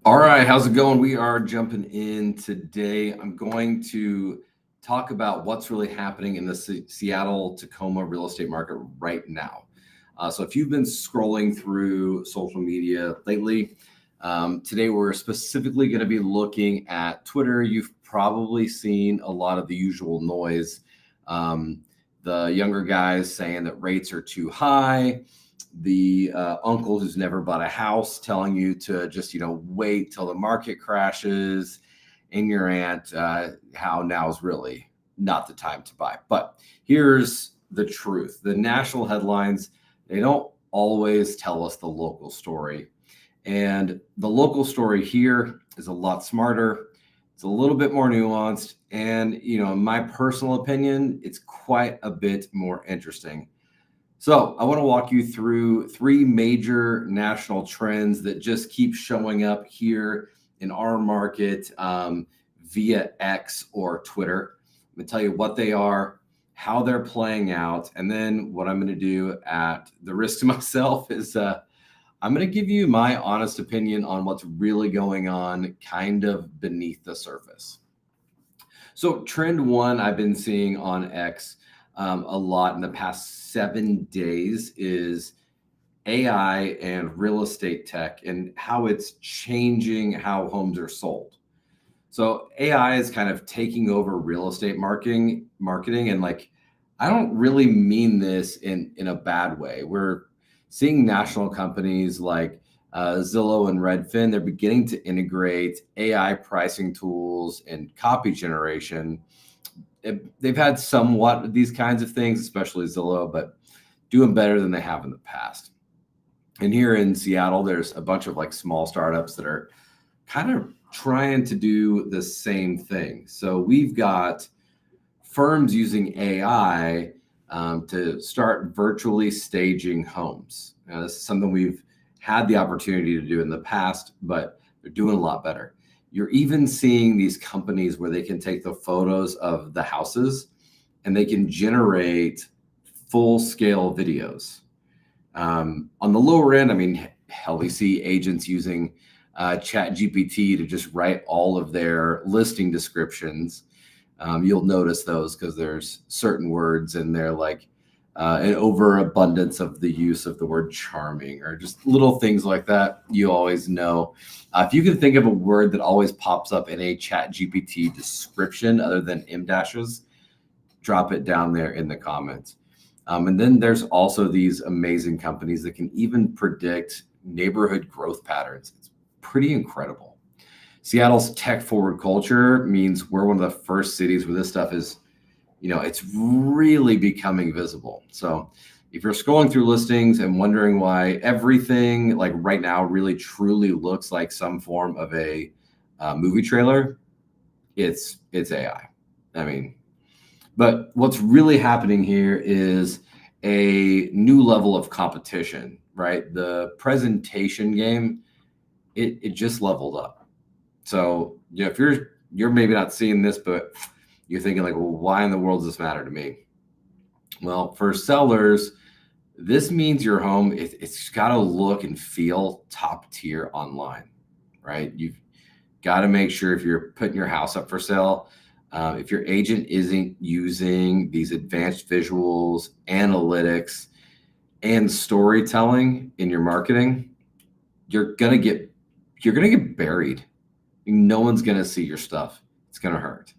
All right, how's it going? We are jumping in today. I'm going to talk about what's really happening in the Seattle Tacoma real estate market right now. So, if you've been scrolling through social media lately, today we're specifically going to be looking at Twitter. You've probably seen a lot of the usual noise. The younger guys saying that rates are too high, the uncle who's never bought a house telling you to just wait till the market crashes, and your aunt how now is really not the time to buy. But here's the truth: the national headlines, they don't always tell us the local story, and the local story here is a lot smarter. It's a little bit more nuanced, and in my personal opinion, it's quite a bit more interesting. So, I want to walk you through three major national trends that just keep showing up here in our market via X or Twitter. I'm going to tell you what they are, how they're playing out, and then what I'm going to do at the risk to myself is I'm going to give you my honest opinion on what's really going on kind of beneath the surface. So, trend one I've been seeing on X a lot in the past 7 days is AI and real estate tech and how it's changing how homes are sold. So AI is kind of taking over real estate marketing, and I don't really mean this in a bad way. We're seeing national companies like Zillow and Redfin. They're beginning to integrate AI pricing tools and copy generation. They've had somewhat of these kinds of things, especially Zillow, but doing better than they have in the past. And here in Seattle, there's a bunch of small startups that are kind of trying to do the same thing. So we've got firms using AI to start virtually staging homes. Now, this is something we've had the opportunity to do in the past, but they're doing a lot better. You're even seeing these companies where they can take the photos of the houses and they can generate full-scale videos. On the lower end, I mean, hell, we see agents using Chat GPT to just write all of their listing descriptions. You'll notice those because there's certain words in there like an overabundance of the use of the word charming or just little things like that. You always know. If you can think of a word that always pops up in a Chat GPT description other than M dashes, drop it down there in the comments. And then there's also these amazing companies that can even predict neighborhood growth patterns. It's pretty incredible. Seattle's tech forward culture means we're one of the first cities where this stuff is, it's really becoming visible. So if you're scrolling through listings and wondering why everything right now really truly looks like some form of a movie trailer, it's AI. I mean, but what's really happening here is a new level of competition, right? The presentation game, it just leveled up. So if you're maybe not seeing this, but you're thinking well, why in the world does this matter to me? Well, for sellers, this means your home, it's got to look and feel top tier online, right? You've got to make sure if you're putting your house up for sale, if your agent isn't using these advanced visuals, analytics, and storytelling in your marketing, you're gonna get buried. No one's gonna see your stuff. It's gonna hurt.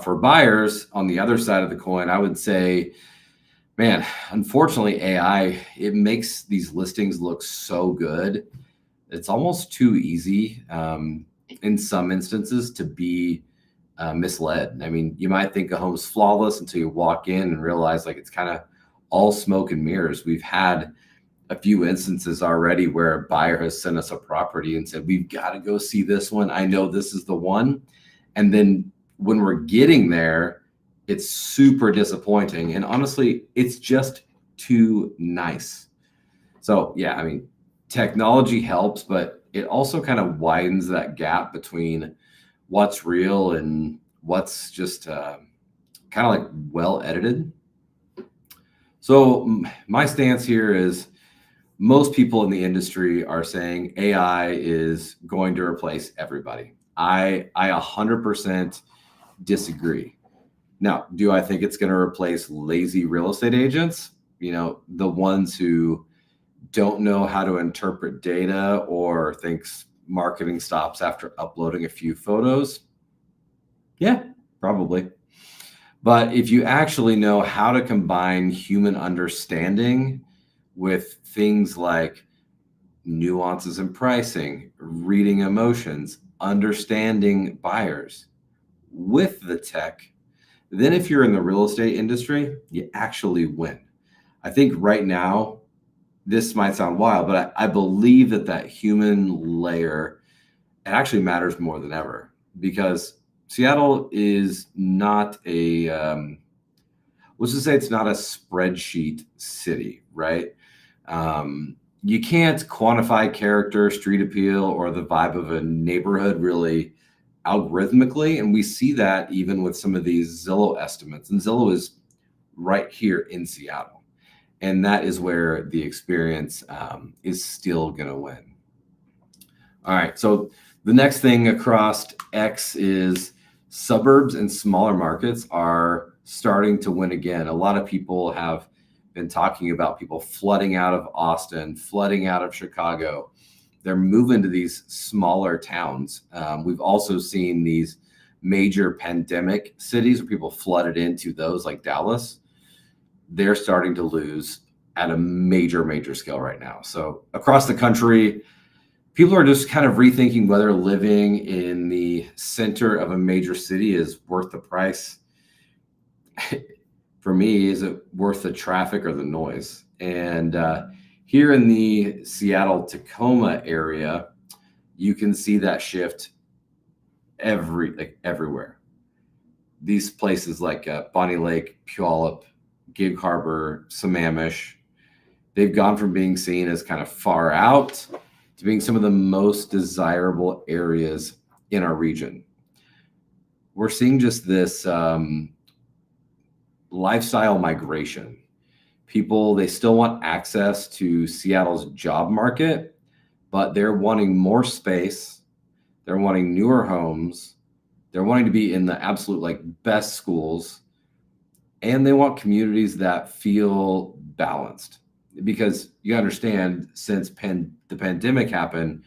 For buyers, on the other side of the coin, I would say, man, unfortunately, AI, it makes these listings look so good. It's almost too easy in some instances to be misled. I mean, you might think a home's flawless until you walk in and realize it's kind of all smoke and mirrors. We've had a few instances already where a buyer has sent us a property and said, we've got to go see this one. I know this is the one. And then when we're getting there, it's super disappointing. And honestly, it's just too nice. So yeah, I mean, technology helps, but it also kind of widens that gap between what's real and what's just kind of well edited. So my stance here is most people in the industry are saying AI is going to replace everybody. I 100% disagree. Now, do I think it's going to replace lazy real estate agents? The ones who don't know how to interpret data or thinks marketing stops after uploading a few photos? Yeah, probably. But if you actually know how to combine human understanding with things like nuances in pricing, reading emotions, understanding buyers with the tech, then if you're in the real estate industry, you actually win. I think right now, this might sound wild, but I believe that human layer, it actually matters more than ever, because Seattle is not let's just say it's not a spreadsheet city, right? You can't quantify character, street appeal, or the vibe of a neighborhood really algorithmically. And we see that even with some of these Zillow estimates. And Zillow is right here in Seattle. And that is where the experience is still going to win. All right. So the next thing across X is suburbs and smaller markets are starting to win again. A lot of people have been talking about people flooding out of Austin, flooding out of Chicago. They're moving to these smaller towns. We've also seen these major pandemic cities where people flooded into those, like Dallas. They're starting to lose at a major scale right now. So across the country, people are just kind of rethinking whether living in the center of a major city is worth the price. For me, is it worth the traffic or the noise? And here in the Seattle Tacoma area, you can see that shift everywhere. These places like Bonnie Lake, Puyallup, Gig Harbor, Sammamish, they've gone from being seen as kind of far out to being some of the most desirable areas in our region. We're seeing just this lifestyle migration. People, they still want access to Seattle's job market, but they're wanting more space. They're wanting newer homes. They're wanting to be in the absolute best schools. And they want communities that feel balanced, because you understand, since the pandemic happened,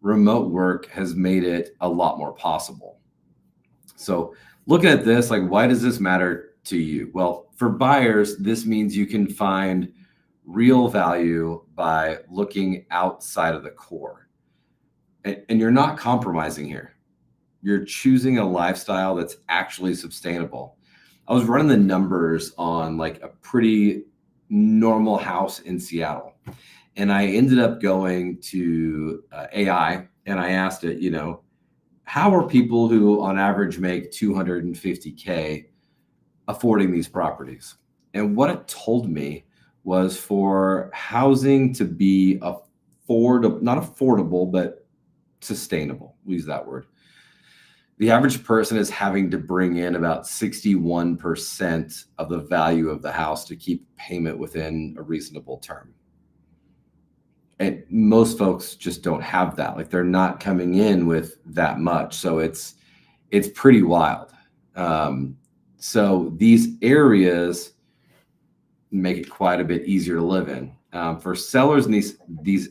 remote work has made it a lot more possible. So looking at this, why does this matter to you? Well, for buyers, this means you can find real value by looking outside of the core. And you're not compromising here. You're choosing a lifestyle that's actually sustainable. I was running the numbers on a pretty normal house in Seattle, and I ended up going to AI, and I asked it, how are people who on average make $250K affording these properties? And what it told me was, for housing to be not affordable, but sustainable, we'll use that word, the average person is having to bring in about 61% of the value of the house to keep payment within a reasonable term. And most folks just don't have that. They're not coming in with that much. So it's pretty wild. So these areas make it quite a bit easier to live in. For sellers in these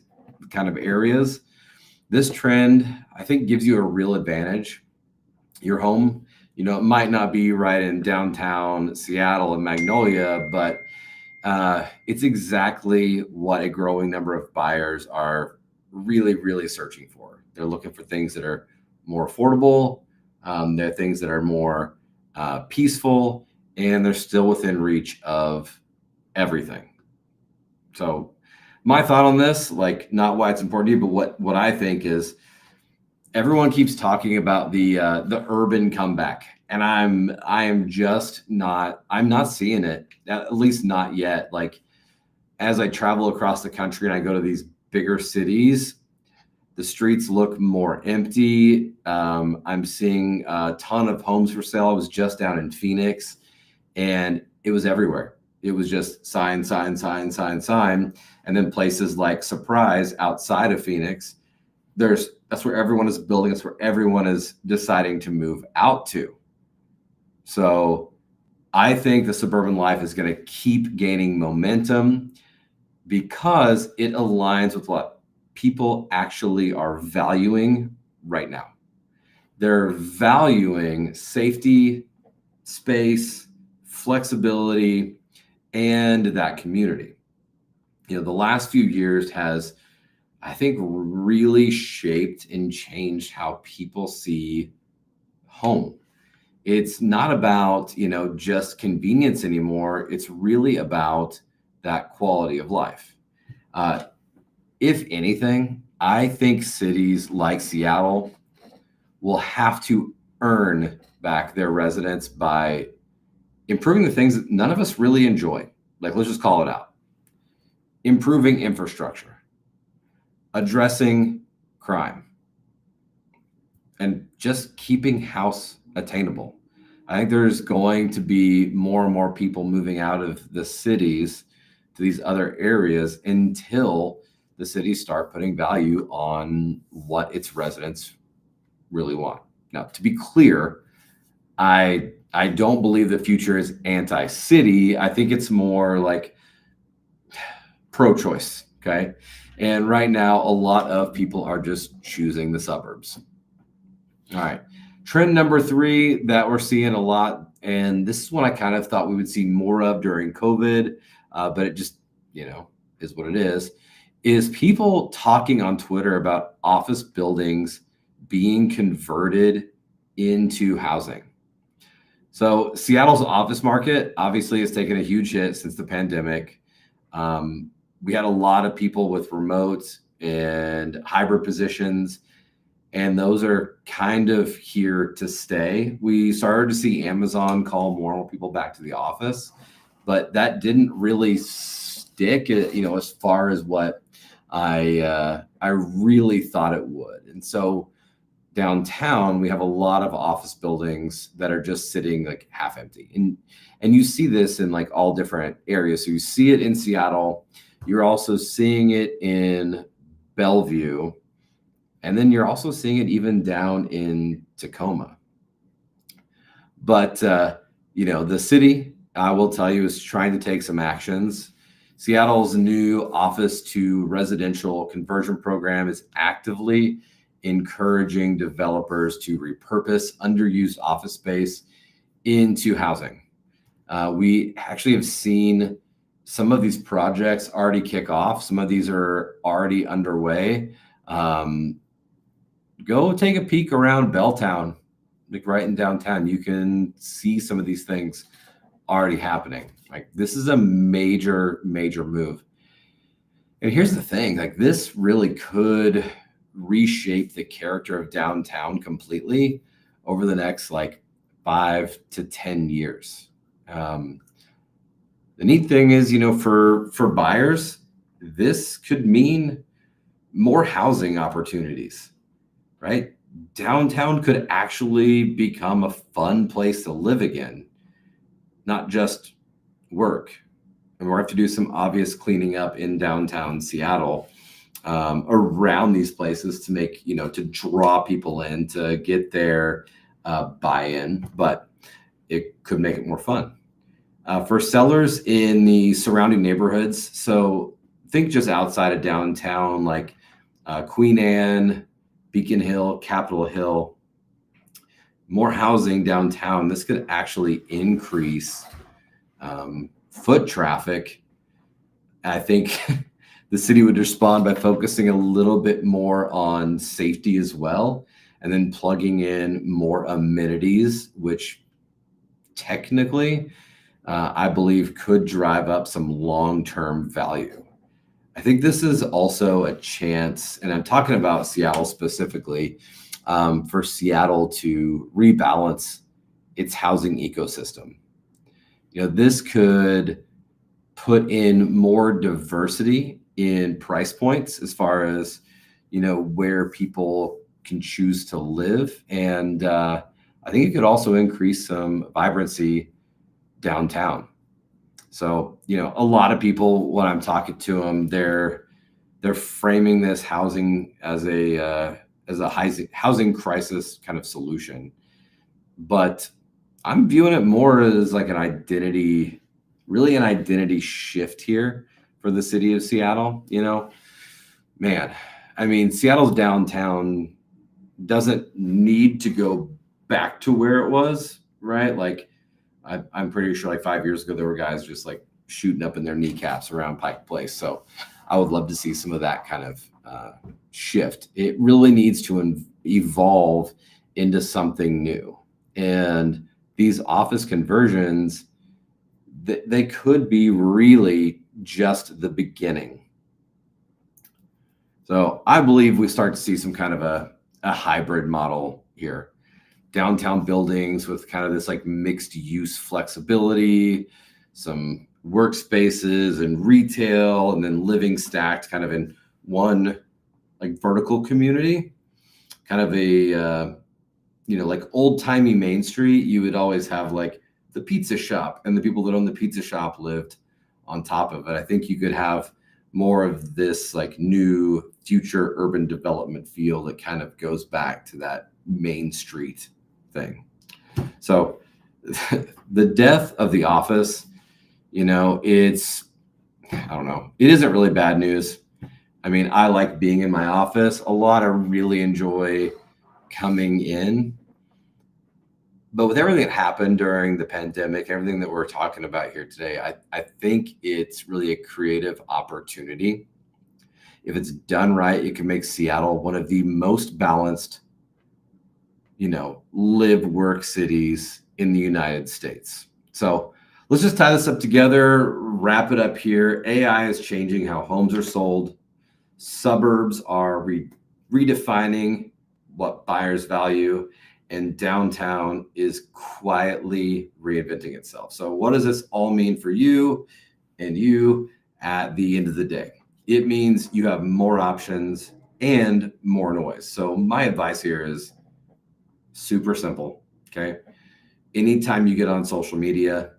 kind of areas, this trend, I think, gives you a real advantage. Your home, it might not be right in downtown Seattle and Magnolia, but it's exactly what a growing number of buyers are really searching for. They're looking for things that are more affordable. They're things that are more peaceful, and they're still within reach of everything. So my thought on this, not why it's important to you, but what I think is, everyone keeps talking about the urban comeback, and I'm not seeing it, at least not yet. As I travel across the country and I go to these bigger cities, the streets look more empty. I'm seeing a ton of homes for sale. I was just down in Phoenix, and it was everywhere. It was just sign, sign, sign, sign, sign. And then places like Surprise outside of Phoenix, that's where everyone is building. That's where everyone is deciding to move out to. So I think the suburban life is going to keep gaining momentum because it aligns with what people actually are valuing right now. They're valuing safety, space, flexibility, and that community. The last few years has, I think, really shaped and changed how people see home. It's not about, just convenience anymore. It's really about that quality of life. If anything, I think cities like Seattle will have to earn back their residents by improving the things that none of us really enjoy. Like, let's just call it out. Improving infrastructure, addressing crime, and just keeping house attainable. I think there's going to be more and more people moving out of the cities to these other areas until the cities start putting value on what its residents really want. Now, to be clear, I don't believe the future is anti-city. I think it's more like pro-choice, okay? And right now, a lot of people are just choosing the suburbs. All right. Trend number 3 that we're seeing a lot, and this is what I kind of thought we would see more of during COVID, but it just, is what it is people talking on Twitter about office buildings being converted into housing. So Seattle's office market obviously has taken a huge hit since the pandemic. We had a lot of people with remote and hybrid positions, and those are kind of here to stay. We started to see Amazon call more people back to the office, but that didn't really stick, as far as what I really thought it would. And so downtown, we have a lot of office buildings that are just sitting like half empty. And you see this in like all different areas. So you see it in Seattle. You're also seeing it in Bellevue. And then you're also seeing it even down in Tacoma. But, the city, I will tell you, is trying to take some actions. Seattle's new office to residential conversion program is actively encouraging developers to repurpose underused office space into housing. We actually have seen some of these projects already kick off. Some of these are already underway. Go take a peek around Belltown, like right in downtown. You can see some of these things already happening. Like, this is a major, major move. And here's the thing, like, this really could reshape the character of downtown completely over the next 5 to 10 years. The neat thing is, for buyers, this could mean more housing opportunities, right? Downtown could actually become a fun place to live again, not just work. And we'll have to do some obvious cleaning up in downtown Seattle around these places to make, to draw people in, to get their buy-in, but it could make it more fun. For sellers in the surrounding neighborhoods, so think just outside of downtown, like Queen Anne, Beacon Hill, Capitol Hill, more housing downtown. This could actually increase foot traffic. I think the city would respond by focusing a little bit more on safety as well, and then plugging in more amenities, which technically I believe could drive up some long-term value. I think this is also a chance, and I'm talking about Seattle specifically, for Seattle to rebalance its housing ecosystem. This could put in more diversity in price points as far as, where people can choose to live. And I think it could also increase some vibrancy downtown. So, a lot of people, when I'm talking to them, they're framing this housing as a housing crisis kind of solution. But I'm viewing it more as like really an identity shift here for the city of Seattle. Man, I mean, Seattle's downtown doesn't need to go back to where it was, right? Like, I'm pretty sure like 5 years ago, there were guys just like shooting up in their kneecaps around Pike Place. So I would love to see some of that kind of shift. It really needs to evolve into something new. And these office conversions, they could be really just the beginning. So I believe we start to see some kind of a hybrid model here. Downtown buildings with kind of this like mixed use flexibility, some workspaces and retail, and then living stacked kind of in one like vertical community, kind of a, like old timey Main Street. You would always have like the pizza shop, and the people that own the pizza shop lived on top of it. I think you could have more of this like new future urban development feel that kind of goes back to that Main Street thing. So the death of the office, it's, I don't know, it isn't really bad news. I mean, I like being in my office a lot. I really enjoy coming in. But with everything that happened during the pandemic, everything that we're talking about here today, I think it's really a creative opportunity. If it's done right, it can make Seattle one of the most balanced, live work cities in the United States. So let's just tie this up together, wrap it up here. AI is changing how homes are sold. Suburbs are redefining what buyers value, and downtown is quietly reinventing itself. So what does this all mean for you and you at the end of the day? It means you have more options and more noise. So my advice here is super simple, okay? Anytime you get on social media,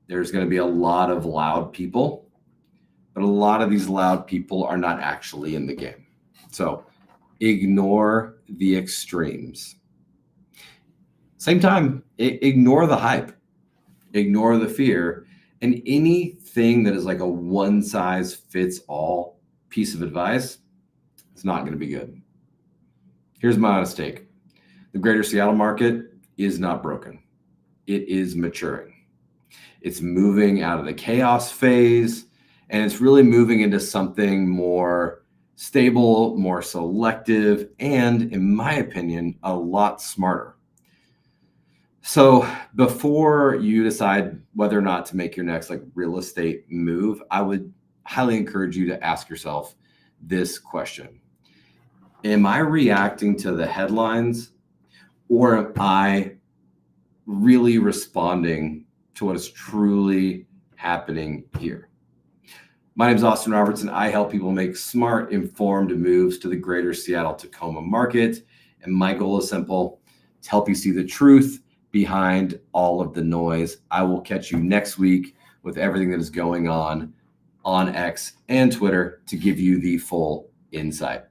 there's going to be a lot of loud people, but a lot of these loud people are not actually in the game. So ignore the extremes. Same time, ignore the hype, ignore the fear, and anything that is like a one size fits all piece of advice, it's not going to be good. Here's my honest take. The greater Seattle market is not broken. It is maturing. It's moving out of the chaos phase, and it's really moving into something more stable, more selective, and in my opinion, a lot smarter. So before you decide whether or not to make your next like real estate move, I would highly encourage you to ask yourself this question. Am I reacting to the headlines, or am I really responding to what is truly happening here? My name is Austin Robertson. I help people make smart, informed moves to the greater Seattle Tacoma market. And my goal is simple: to help you see the truth behind all of the noise. I will catch you next week with everything that is going on X and Twitter to give you the full insight.